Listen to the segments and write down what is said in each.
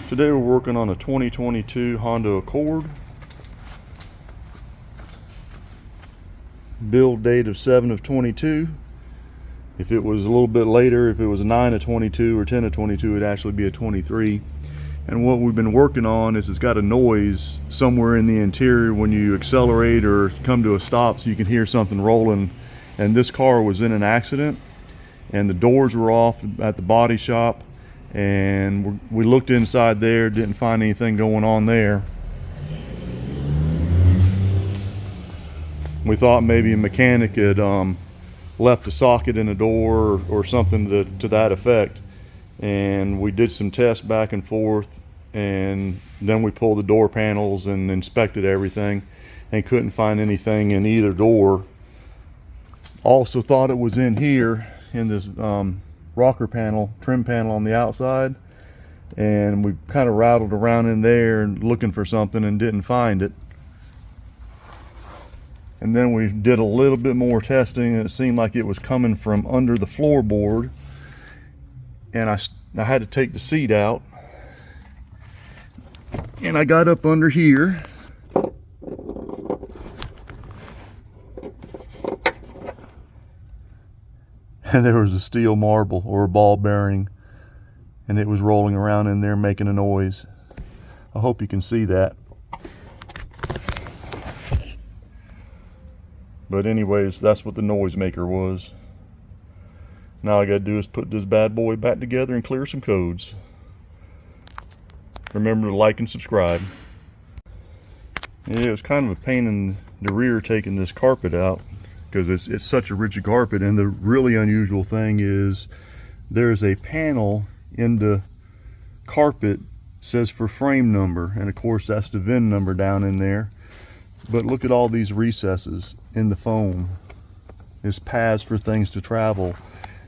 Today we're working on a 2022 Honda Accord. Build date of 7 of 22. If it was a little bit later, if it was 9 of 22 or 10 of 22, it'd actually be a 23. And what we've been working on is it's got a noise somewhere in the interior when you accelerate or come to a stop, so you can hear something rolling. And this car was in an accident and the doors were off at the body shop, and we looked inside there, didn't find anything going on there. We thought maybe a mechanic had left a socket in the door or something to that effect. And we did some tests back and forth, and then we pulled the door panels and inspected everything and couldn't find anything in either door. Also thought it was in here in this rocker panel, trim panel on the outside, and we kind of rattled around in there and looking for something and didn't find it. And then we did a little bit more testing, and it seemed like it was coming from under the floorboard. And I had to take the seat out, and I got up under here, and there was a steel marble or a ball bearing, and it was rolling around in there making a noise. I hope you can see that. But anyways, that's what the noisemaker was. Now all I gotta do is put this bad boy back together and clear some codes. Remember to like and subscribe. Yeah, it was kind of a pain in the rear taking this carpet out, because it's such a rigid carpet. And the really unusual thing is there's a panel in the carpet, says for frame number, and of course that's the VIN number down in there. But look at all these recesses in the foam. It's paths for things to travel.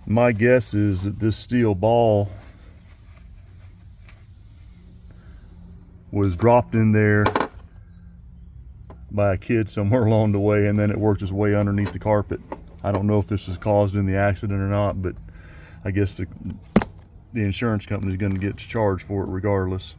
My guess is that this steel ball was dropped in there by a kid somewhere along the way, and then it worked its way underneath the carpet. I don't know if this was caused in the accident or not, but I guess the insurance company is going to get charged for it regardless.